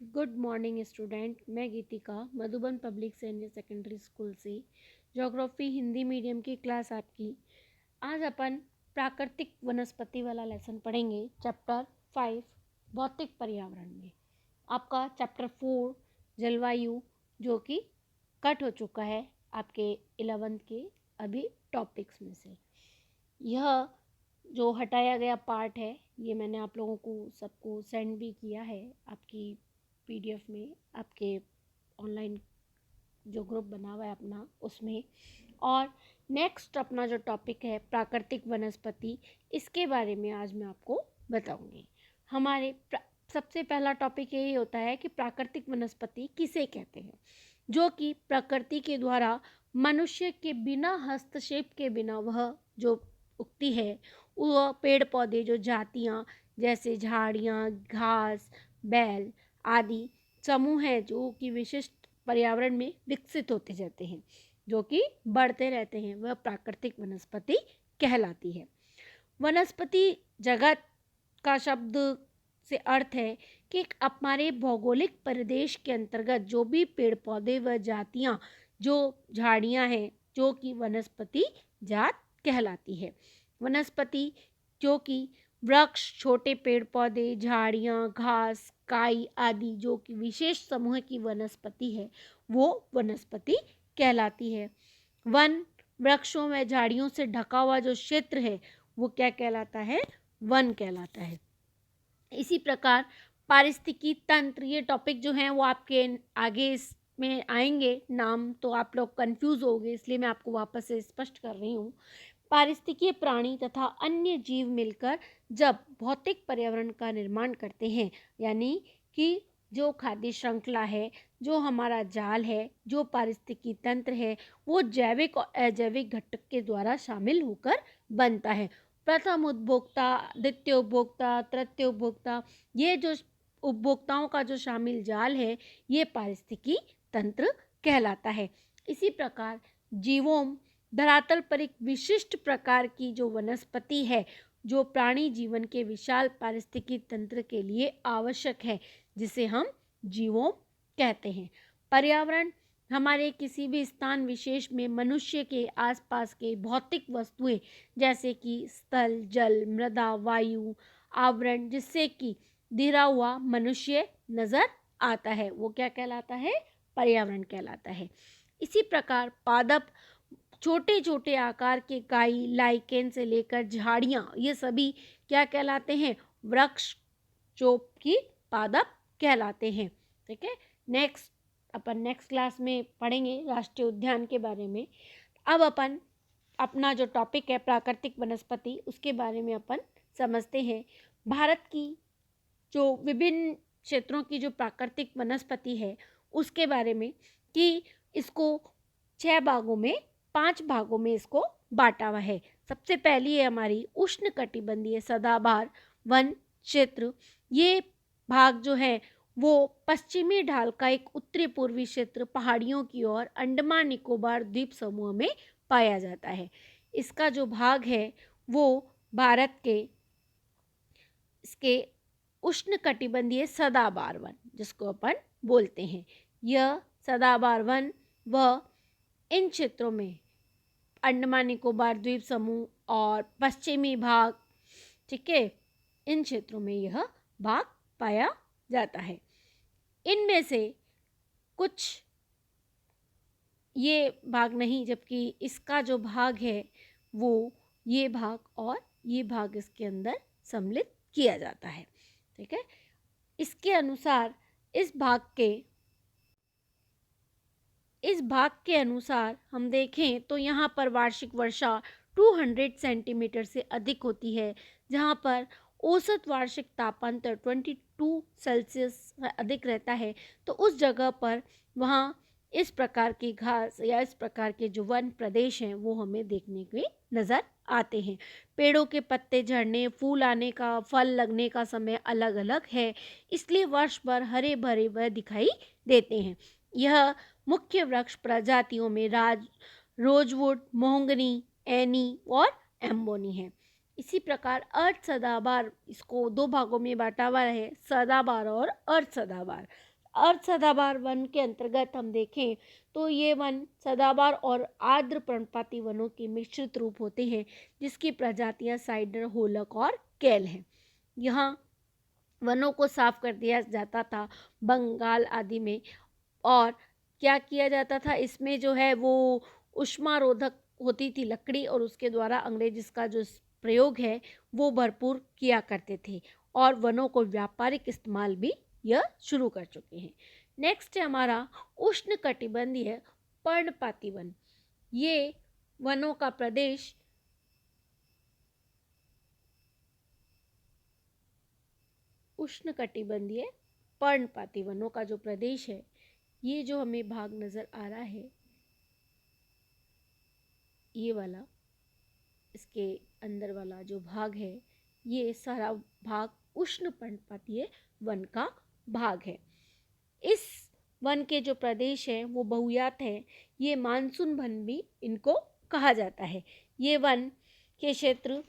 Good morning student. मैं Geetika Madhuban public senior secondary school से geography Hindi medium की क्लास आपकी। आज अपन प्राकृतिक वनस्पति वाला लेसन पढ़ेंगे। चैप्टर 5 भौतिक पर्यावरण में आपका चैप्टर 4 जलवायु, जो कि कट हो चुका है आपके 11th के अभी टॉपिक्स में से। यह जो हटाया गया पार्ट है ये मैंने आप लोगों को सबको सेंड भी किया है आपकी पीडीएफ में, आपके ऑनलाइन जो ग्रुप बना हुआ है अपना उसमें। और नेक्स्ट अपना जो टॉपिक है प्राकृतिक वनस्पति, इसके बारे में आज मैं आपको बताऊंगी। हमारे सबसे पहला टॉपिक यही होता है कि प्राकृतिक वनस्पति किसे कहते हैं, जो कि प्रकृति के द्वारा मनुष्य के बिना हस्तक्षेप के बिना वह जो उगती है, वह पेड़ पौधे जो जातियाँ जैसे झाड़ियाँ, घास, बैल आदि समूह है जो कि विशिष्ट पर्यावरण में विकसित होते जाते हैं, जो कि बढ़ते रहते हैं, वह प्राकृतिक वनस्पति कहलाती है। वनस्पति जगत का शब्द से अर्थ है कि हमारे भौगोलिक प्रदेश के अंतर्गत जो भी पेड़ पौधे व जातियाँ, जो झाड़ियाँ हैं, जो कि वनस्पति जात कहलाती है। वनस्पति जो कि वृक्ष, छोटे पेड़ पौधे, झाड़ियाँ, घास, काई आदि जो कि विशेष समूह की वनस्पति है, वो वनस्पति कहलाती है। वन वृक्षों व झाड़ियों से ढका हुआ जो क्षेत्र है वो क्या कहलाता है? वन कहलाता है। इसी प्रकार पारिस्थितिकी तंत्र, ये टॉपिक जो है वो आपके आगे इसमें आएंगे, नाम तो आप लोग कंफ्यूज हो गए, इसलिए मैं आपको वापस से स्पष्ट कर रही हूँ। पारिस्थितिकीय प्राणी तथा अन्य जीव मिलकर जब भौतिक पर्यावरण का निर्माण करते हैं, यानी कि जो खाद्य श्रृंखला है, जो हमारा जाल है, जो पारिस्थितिकी तंत्र है, वो जैविक और अजैविक घटक के द्वारा शामिल होकर बनता है। प्रथम उपभोक्ता, द्वितीय उपभोक्ता, तृतीय उपभोक्ता, ये जो उपभोक्ताओं का जो शामिल जाल है, ये पारिस्थितिकी तंत्र कहलाता है। इसी प्रकार जीवों धरातल पर एक विशिष्ट प्रकार की जो वनस्पति है, जो प्राणी जीवन के विशाल पारिस्थितिकी तंत्र के लिए आवश्यक है, जिसे हम जीवों कहते हैं। पर्यावरण हमारे किसी भी स्थान विशेष में मनुष्य के आसपास के भौतिक वस्तुएं, जैसे कि स्थल, जल, मृदा, वायु, आवरण, जिससे कि घिरा हुआ मनुष्य नजर आता है, वो क्या कहलाता है? पर्यावरण कहलाता है। इसी प्रकार पादप, छोटे छोटे आकार के काई, लाइकेन से लेकर झाड़ियाँ, ये सभी क्या कहलाते हैं? वृक्ष, जो कि पादप कहलाते हैं। ठीक है, अपन नेक्स्ट क्लास में पढ़ेंगे राष्ट्रीय उद्यान के बारे में। अब अपन अपना जो टॉपिक है प्राकृतिक वनस्पति, उसके बारे में अपन समझते हैं। भारत की जो विभिन्न क्षेत्रों की जो प्राकृतिक वनस्पति है उसके बारे में, कि इसको 6 भागों में, 5 भागों में इसको बांटा हुआ है। सबसे पहली है हमारी उष्णकटिबंधीय सदाबहार वन क्षेत्र। ये भाग जो है वो पश्चिमी ढाल का एक उत्तरी पूर्वी क्षेत्र पहाड़ियों की ओर अंडमान निकोबार द्वीप समूह में पाया जाता है। इसका जो भाग है वो भारत के इसके उष्णकटिबंधीय सदाबहार वन, जिसको अपन बोलते हैं, यह सदाबहार वन व इन क्षेत्रों में अंडमान निकोबार द्वीप समूह और पश्चिमी भाग, ठीक है, इन क्षेत्रों में यह भाग पाया जाता है। इनमें से कुछ ये भाग नहीं, जबकि इसका जो भाग है वो ये भाग और ये भाग इसके अंदर सम्मिलित किया जाता है। ठीक है, इसके अनुसार इस भाग के अनुसार हम देखें तो यहाँ पर वार्षिक वर्षा 200 सेंटीमीटर से अधिक होती है, जहाँ पर औसत वार्षिक तापमान 22 सेल्सियस अधिक रहता है। तो उस जगह पर वहाँ इस प्रकार की घास या इस प्रकार के जो वन प्रदेश हैं वो हमें देखने के नज़र आते हैं। पेड़ों के पत्ते झड़ने, फूल आने का, फल लगने का समय अलग अलग है, इसलिए वर्ष भर हरे भरे वह दिखाई देते हैं। यह मुख्य वृक्ष प्रजातियों में रोजवुड, मोहंगनी, एनी और एम्बोनी है। इसी प्रकार अर्ध सदाबहार, इसको 2 भागों में बांटा हुआ है, सदाबहार और अर्ध सदाबहार। अर्ध सदाबहार वन के अंतर्गत हम देखें तो ये वन सदाबहार और आर्द्र पर्णपाती वनों के मिश्रित रूप होते हैं, जिसकी प्रजातियां साइडर, होलक और केल हैं। यहाँ वनों को साफ कर दिया जाता था बंगाल आदि में, और क्या किया जाता था इसमें जो है वो उष्मारोधक होती थी लकड़ी, और उसके द्वारा अंग्रेज इसका जो प्रयोग है वो भरपूर किया करते थे, और वनों को व्यापारिक इस्तेमाल भी यह शुरू कर चुके हैं। नेक्स्ट है हमारा उष्णकटिबंधीय पर्णपाती वन। ये वनों का प्रदेश उष्णकटिबंधीय पर्णपाती वनों का जो प्रदेश है, ये जो हमें भाग नजर आ रहा है, ये वाला, इसके अंदर वाला जो भाग है, ये सारा भाग उष्ण पर्णपातीय वन का भाग है। इस वन के जो प्रदेश है वो बहुयात है, ये मानसून वन भी इनको कहा जाता है। ये वन के क्षेत्र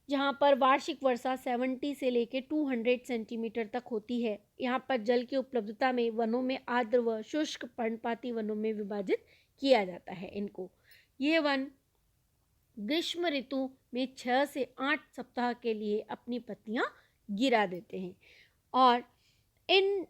जहाँ पर वार्षिक वर्षा 70 से लेकर 200 सेंटीमीटर तक होती है। यहाँ पर जल की उपलब्धता में वनों में आर्द्र व शुष्क पर्णपाती वनों में विभाजित किया जाता है इनको। ये वन ग्रीष्म ऋतु में 6 से 8 सप्ताह के लिए अपनी पत्तियां गिरा देते हैं, और इन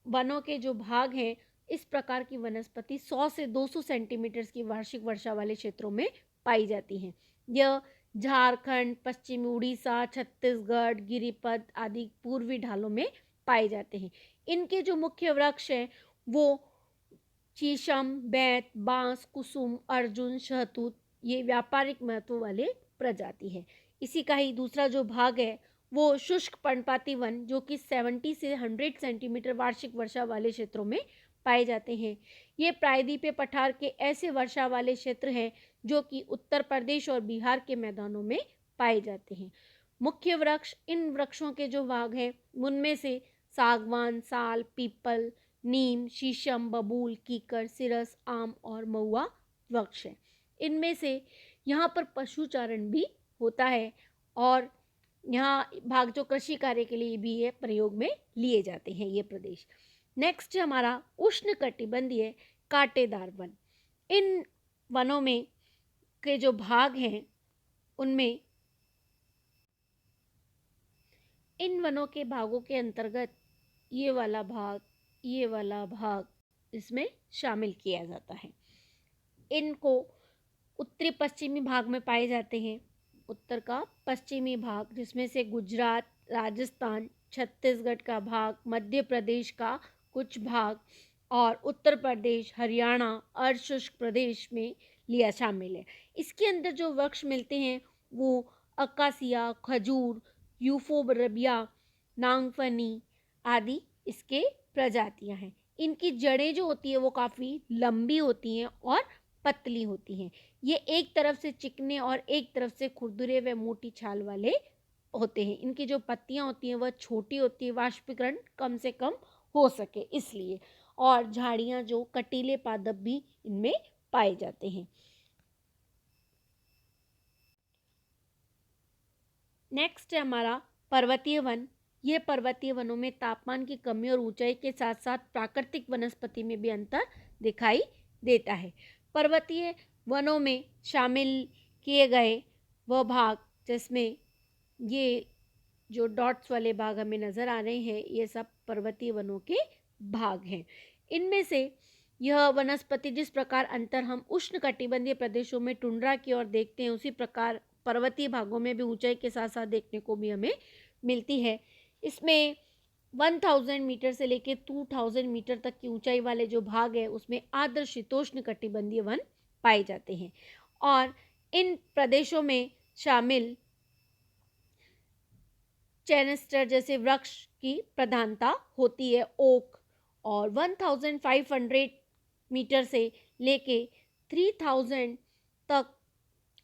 वनों के जो भाग हैं, इस प्रकार की वनस्पति 100 से 200 सेंटीमीटर की वार्षिक वर्षा वाले क्षेत्रों में पाई जाती हैं। यह झारखंड, पश्चिमी उड़ीसा, छत्तीसगढ़, गिरिपथ आदि पूर्वी ढालों में पाए जाते हैं। इनके जो मुख्य वृक्ष हैं वो शीशम, बैत, बांस, कुसुम, अर्जुन, शहतूत, ये व्यापारिक महत्व वाले प्रजाति है। इसी का ही दूसरा जो भाग है वो शुष्क पर्णपाती वन, जो कि 70 से 100 सेंटीमीटर वार्षिक वर्षा वाले क्षेत्रों में पाए जाते हैं। ये प्रायद्वीपीय पठार के ऐसे वर्षा वाले क्षेत्र हैं जो कि उत्तर प्रदेश और बिहार के मैदानों में पाए जाते हैं। मुख्य वृक्ष, इन वृक्षों के जो भाग हैं उनमें से सागवान, साल, पीपल, नीम, शीशम, बबूल, कीकर, सिरस, आम और महुआ वृक्ष है। इनमें से यहाँ पर पशुचारण भी होता है, और यहाँ भाग जो कृषि कार्य के लिए भी ये प्रयोग में लिए जाते हैं ये प्रदेश। नेक्स्ट है हमारा उष्णकटिबंधीय कांटेदार वन। इन वनों में के जो भाग हैं उनमें इन वनों के भागों के अंतर्गत ये वाला भाग इसमें शामिल किया जाता है। इनको उत्तरी पश्चिमी भाग में पाए जाते हैं। उत्तर का पश्चिमी भाग, जिसमें से गुजरात, राजस्थान, छत्तीसगढ़ का भाग, मध्य प्रदेश का कुछ भाग और उत्तर प्रदेश, हरियाणा, अर्धशुष्क प्रदेश में लिया शामिल है। इसके अंदर जो वृक्ष मिलते हैं वो अकासिया, खजूर, यूफोरबिया, नागफनी आदि इसके प्रजातियां हैं। इनकी जड़ें जो होती है वो काफ़ी लंबी होती हैं और पतली होती हैं। ये एक तरफ से चिकने और एक तरफ से खुरदुरे व मोटी छाल वाले होते हैं। इनकी जो पत्तियां होती हैं वह छोटी होती है, वाष्पीकरण कम से कम हो सके इसलिए, और झाड़ियां जो कटीले पादप भी इनमें पाए जाते हैं। नेक्स्ट है हमारा पर्वतीय वन। यह पर्वतीय वनों में तापमान की कमी और ऊंचाई के साथ साथ प्राकृतिक वनस्पति में भी अंतर दिखाई देता है। पर्वतीय वनों में शामिल किए गए वह भाग, जिसमें ये जो डॉट्स वाले भाग हमें नज़र आ रहे हैं, ये सब पर्वतीय वनों के भाग हैं। इनमें से यह वनस्पति, जिस प्रकार अंतर हम उष्णकटिबंधीय प्रदेशों में टुंड्रा की ओर देखते हैं, उसी प्रकार पर्वतीय भागों में भी ऊंचाई के साथ साथ देखने को भी हमें मिलती है। इसमें 1000 मीटर से लेकर 2000 मीटर तक की ऊंचाई वाले जो भाग है उसमें आर्द्र शीतोष्ण कटिबंधीय वन पाए जाते हैं, और इन प्रदेशों में शामिल चेनेस्टर जैसे वृक्ष की प्रधानता होती है। ओक, और 1500 मीटर से लेके 3000 तक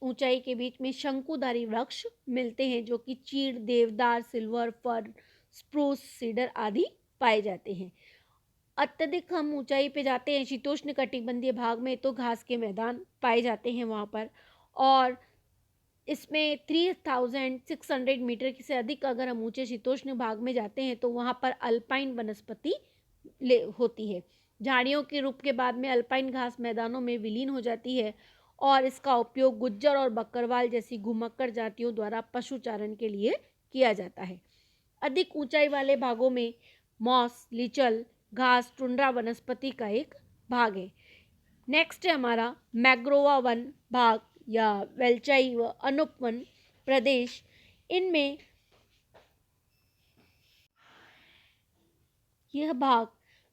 ऊंचाई के बीच में शंकुधारी वृक्ष मिलते हैं, जो कि चीड़, देवदार, सिल्वर फर, स्प्रूस, सीडर आदि पाए जाते हैं। अत्यधिक हम ऊंचाई पे जाते हैं शीतोष्ण कटिबंधीय भाग में तो घास के मैदान पाए जाते हैं वहाँ पर, और इसमें 3600 मीटर से अधिक अगर हम ऊंचे शीतोष्ण भाग में जाते हैं तो वहाँ पर अल्पाइन वनस्पति होती है। झाड़ियों के रूप के बाद में अल्पाइन घास मैदानों में विलीन हो जाती है और इसका उपयोग गुज्जर और बकरवाल जैसी घुमक्कड़ जातियों द्वारा पशुचारण के लिए किया जाता है। अधिक ऊंचाई वाले भागों में मॉस, लीचल घास, टुंड्रा वनस्पति का एक भाग है। नेक्स्ट है हमारा मैग्रोवा वन भाग या वेलचाई व अनुपवन प्रदेश। इनमें यह भाग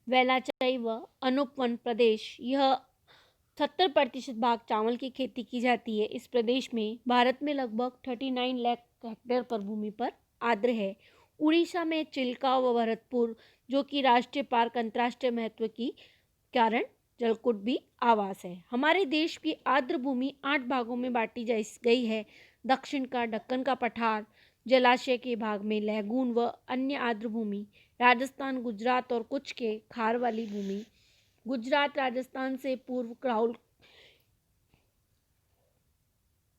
वेलाचाई व अनुपवन प्रदेश, यह 70% भाग चावल की खेती की जाती है। इस प्रदेश में भारत में लगभग 39 लाख हेक्टेयर पर भूमि पर आर्द्र है। उड़ीसा में चिल्का व भरतपुर जो कि राष्ट्रीय पार्क अंतर्राष्ट्रीय महत्व की कारण जलकुट भी आवास है। हमारे देश की आर्द्र भूमि 8 भागों में बांटी गई है। दक्षिण का दक्कन का पठार, जलाशय के भाग में लैगून व अन्य आर्द्र भूमि, राजस्थान, गुजरात और कुछ के खार वाली भूमि। गुजरात राजस्थान से पूर्व क्राउल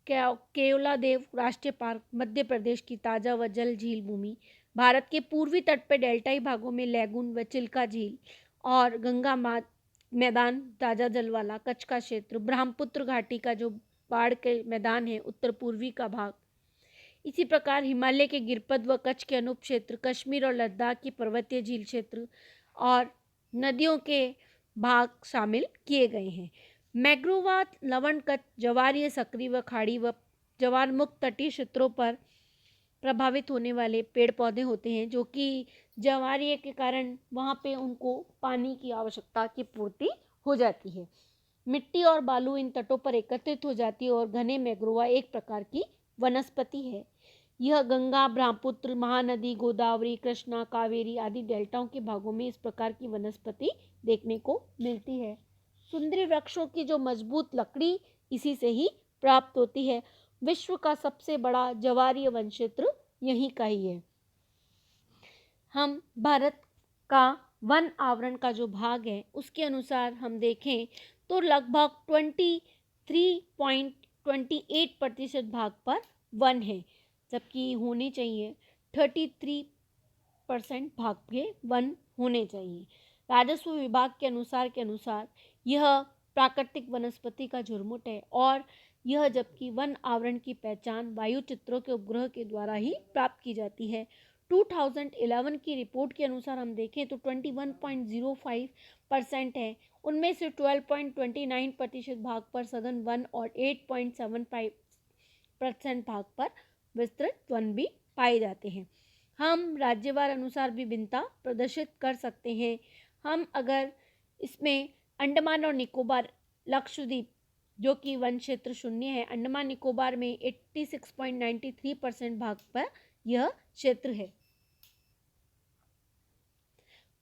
केवलादेव राष्ट्रीय पार्क, मध्य प्रदेश की ताजा व जल झील भूमि, भारत के पूर्वी तट पर डेल्टाई भागों में लैगून व चिल्का झील और गंगा मैदान ताजा जल वाला, कच्छ का क्षेत्र, ब्रह्मपुत्र घाटी का जो बाढ़ के मैदान है उत्तर पूर्वी का भाग। इसी प्रकार हिमालय के गिरपद व कच्छ के अनूप क्षेत्र, कश्मीर और लद्दाख की पर्वतीय झील क्षेत्र और नदियों के भाग शामिल किए गए हैं। मैग्रोवा लवण कच्छ ज्वारीय सक्रिय व खाड़ी व ज्वार मुक्त तटीय क्षेत्रों पर प्रभावित होने वाले पेड़ पौधे होते हैं जो कि ज्वारीय के कारण वहाँ पे उनको पानी की आवश्यकता की पूर्ति हो जाती है। मिट्टी और बालू इन तटों पर एकत्रित हो जाती है और घने मैग्रोवा एक प्रकार की वनस्पति है। यह गंगा, ब्रह्मपुत्र, महानदी, गोदावरी, कृष्णा, कावेरी आदि डेल्टाओं के भागों में इस प्रकार की वनस्पति देखने को मिलती है। सुंदरी वृक्षों की जो मजबूत लकड़ी इसी से ही प्राप्त होती है। विश्व का सबसे बड़ा ज्वारीय वन क्षेत्र यहीं का ही है। हम भारत का वन आवरण का जो भाग है उसके अनुसार हम देखें तो लगभग 23.28% भाग पर वन है, जबकि होने चाहिए 33% भाग के वन होने चाहिए। राजस्व विभाग के अनुसार यह प्राकृतिक वनस्पति का झुरमुट है और यह जबकि वन आवरण की पहचान वायु चित्रों के उपग्रह के द्वारा ही प्राप्त की जाती है। 2011 की रिपोर्ट के अनुसार हम देखें तो 21.05% है। उनमें से 12.29% भाग पर सघन वन और 8.75% भाग पर विस्तृत वन भी पाए जाते हैं। हम राज्यवार अनुसार भी भिन्नता प्रदर्शित कर सकते हैं। हम अगर इसमें अंडमान और निकोबार, लक्षद्वीप जो कि वन क्षेत्र 0 है, अंडमान निकोबार में 86.93% भाग पर यह क्षेत्र है।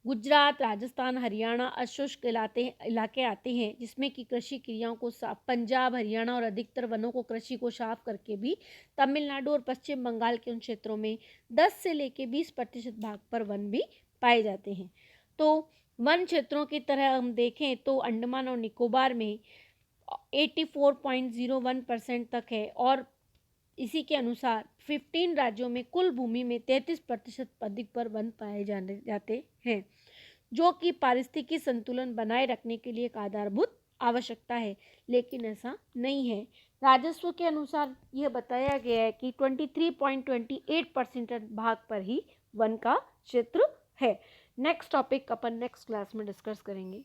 गुजरात, राजस्थान, हरियाणा अशुष्क इलाके आते हैं जिसमें कि कृषि क्रियाओं को साफ, पंजाब, हरियाणा और अधिकतर वनों को कृषि को साफ करके भी तमिलनाडु और पश्चिम बंगाल के उन क्षेत्रों में 10 से लेकर 20% भाग पर वन भी पाए जाते हैं। तो वन क्षेत्रों की तरह हम देखें तो अंडमान और निकोबार में 84.01% तक है और इसी के अनुसार 15 राज्यों में कुल भूमि में 33% अधिक पर वन पाए जाते हैं, जो कि पारिस्थितिकी संतुलन बनाए रखने के लिए एक आधारभूत आवश्यकता है, लेकिन ऐसा नहीं है। राजस्व के अनुसार यह बताया गया है कि 23.28% भाग पर ही वन का क्षेत्र है। नेक्स्ट टॉपिक अपन नेक्स्ट क्लास में डिस्कस करेंगे।